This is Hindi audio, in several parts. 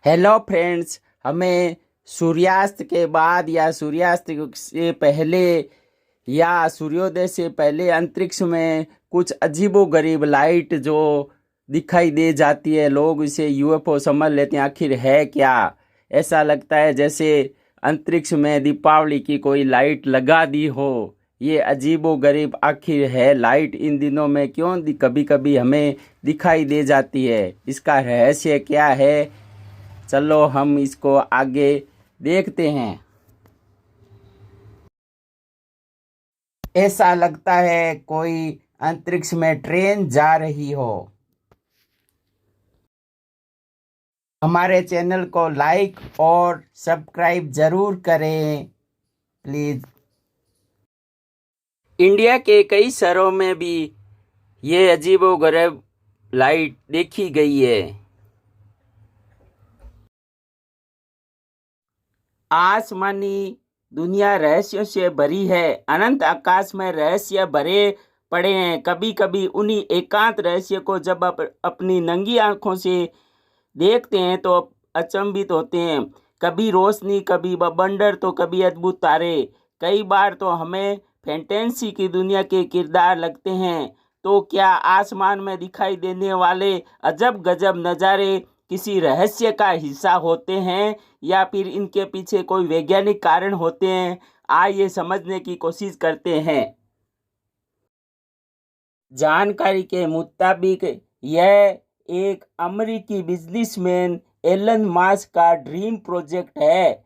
हेलो फ्रेंड्स, हमें सूर्यास्त के बाद या सूर्यास्त से पहले या सूर्योदय से पहले अंतरिक्ष में कुछ अजीबोगरीब लाइट जो दिखाई दे जाती है। लोग इसे यूएफओ समझ लेते हैं। आखिर है क्या? ऐसा लगता है जैसे अंतरिक्ष में दीपावली की कोई लाइट लगा दी हो। ये अजीबोगरीब आखिर है लाइट इन दिनों में क्यों कभी कभी हमें दिखाई दे जाती है? इसका रहस्य क्या है? चलो हम इसको आगे देखते हैं। ऐसा लगता है कोई अंतरिक्ष में ट्रेन जा रही हो। हमारे चैनल को लाइक और सब्सक्राइब जरूर करें प्लीज। इंडिया के कई शहरों में भी ये अजीबोगरीब लाइट देखी गई है। आसमानी दुनिया रहस्यों से भरी है। अनंत आकाश में रहस्य भरे पड़े हैं। कभी कभी उन्हीं एकांत रहस्य को जब आप अपनी नंगी आंखों से देखते हैं तो अचंभित होते हैं। कभी रोशनी, कभी बवंडर, तो कभी अद्भुत तारे। कई बार तो हमें फैंटेसी की दुनिया के किरदार लगते हैं। तो क्या आसमान में दिखाई देने वाले अजब गजब नज़ारे किसी रहस्य का हिस्सा होते हैं या फिर इनके पीछे कोई वैज्ञानिक कारण होते हैं? आइए समझने की कोशिश करते हैं। जानकारी के मुताबिक यह एक अमेरिकी बिजनेसमैन एलन मस्क का ड्रीम प्रोजेक्ट है।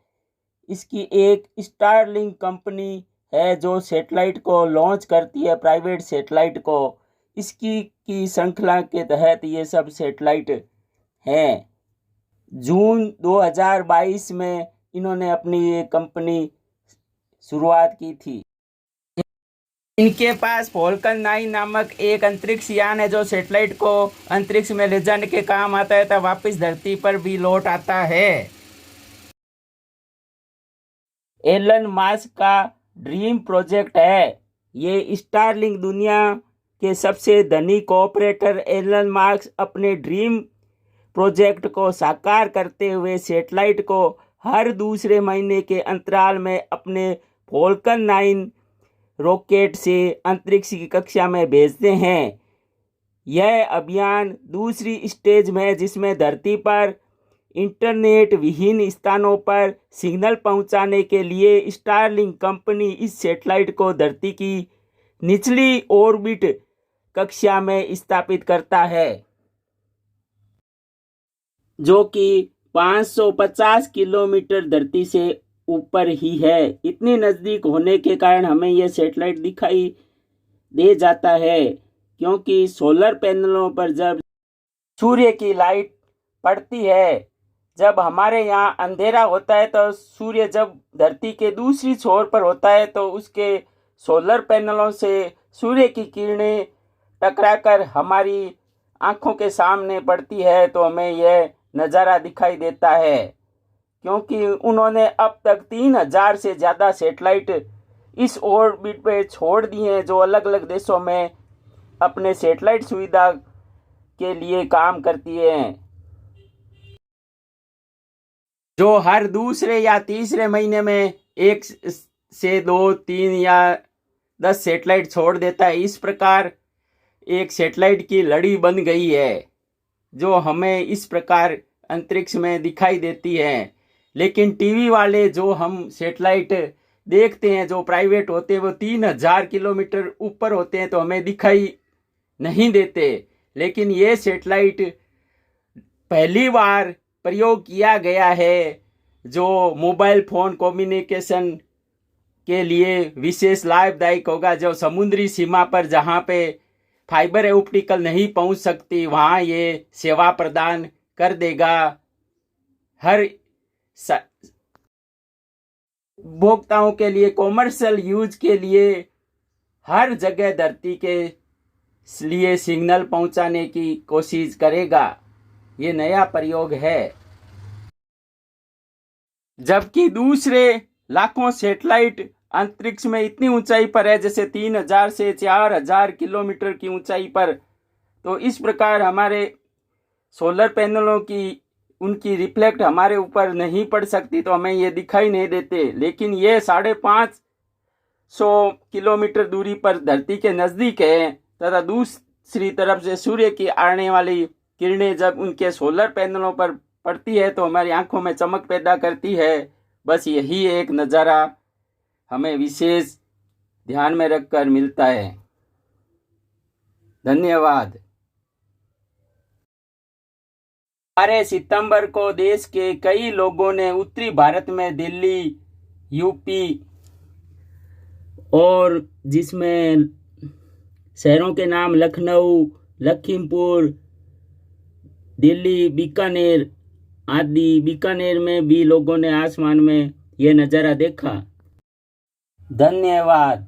इसकी एक स्टारलिंक कंपनी है जो सैटेलाइट को लॉन्च करती है, प्राइवेट सैटेलाइट को। इसकी की श्रृंखला के तहत ये सब सैटेलाइट हैं। जून 2022 में इन्होंने अपनी ये कंपनी शुरुआत की थी। इनके पास फॉल्कन 9 नामक एक अंतरिक्ष यान है जो सैटेलाइट को अंतरिक्ष में ले जाने के काम आता है तब वापस धरती पर भी लौट आता है। एलन मस्क का ड्रीम प्रोजेक्ट है। ये स्टारलिंक दुनिया के सबसे धनिक ऑपरेटर एलन मस्क अपने ड्रीम प्रोजेक्ट को साकार करते हुए सैटेलाइट को हर दूसरे महीने के अंतराल में अपने फॉल्कन 9 रॉकेट से अंतरिक्ष की कक्षा में भेजते हैं। यह अभियान दूसरी स्टेज में है जिसमें धरती पर इंटरनेट विहीन स्थानों पर सिग्नल पहुंचाने के लिए स्टारलिंक कंपनी इस सैटेलाइट को धरती की निचली ऑर्बिट कक्षा में स्थापित करता है जो कि 550 किलोमीटर धरती से ऊपर ही है। इतनी नज़दीक होने के कारण हमें यह सैटेलाइट दिखाई दे जाता है क्योंकि सोलर पैनलों पर जब सूर्य की लाइट पड़ती है, जब हमारे यहाँ अंधेरा होता है तो सूर्य जब धरती के दूसरी छोर पर होता है तो उसके सोलर पैनलों से सूर्य की किरणें टकराकर हमारी आँखों के सामने पड़ती है तो हमें यह नज़ारा दिखाई देता है। क्योंकि उन्होंने अब तक 3000 से ज़्यादा सैटेलाइट इस ऑर्बिट पे छोड़ दिए हैं जो अलग अलग देशों में अपने सैटेलाइट सुविधा के लिए काम करती हैं, जो हर दूसरे या तीसरे महीने में 1 से 2, 3 या 10 सैटेलाइट छोड़ देता है। इस प्रकार एक सैटेलाइट की लड़ी बन गई है जो हमें इस प्रकार अंतरिक्ष में दिखाई देती है। लेकिन टीवी वाले जो हम सैटेलाइट देखते हैं जो प्राइवेट होते हैं वो 3000 किलोमीटर ऊपर होते हैं तो हमें दिखाई नहीं देते। लेकिन ये सैटेलाइट पहली बार प्रयोग किया गया है जो मोबाइल फ़ोन कम्युनिकेशन के लिए विशेष लाभदायक होगा। जो समुद्री सीमा पर जहाँ पे फाइबर ऑप्टिकल नहीं पहुँच सकती वहाँ ये सेवा प्रदान कर देगा। हर उपभोक्ताओं के लिए, कॉमर्शियल यूज के लिए हर जगह धरती के लिए सिग्नल पहुंचाने की कोशिश करेगा। ये नया प्रयोग है। जबकि दूसरे लाखों सैटेलाइट अंतरिक्ष में इतनी ऊंचाई पर है जैसे 3000 से 4000 किलोमीटर की ऊंचाई पर। तो इस प्रकार हमारे सोलर पैनलों की उनकी रिफ्लेक्ट हमारे ऊपर नहीं पड़ सकती तो हमें ये दिखाई नहीं देते, लेकिन ये 550 किलोमीटर दूरी पर धरती के नज़दीक है तथा दूसरी तरफ से सूर्य की आने वाली किरणें जब उनके सोलर पैनलों पर पड़ती है तो हमारी आंखों में चमक पैदा करती है। बस यही एक नज़ारा हमें विशेष ध्यान में रखकर मिलता है। धन्यवाद। 12 सितंबर को देश के कई लोगों ने उत्तरी भारत में दिल्ली, यूपी और जिसमें शहरों के नाम लखनऊ, लखीमपुर, दिल्ली, बीकानेर आदि, बीकानेर में भी लोगों ने आसमान में यह नज़ारा देखा। धन्यवाद।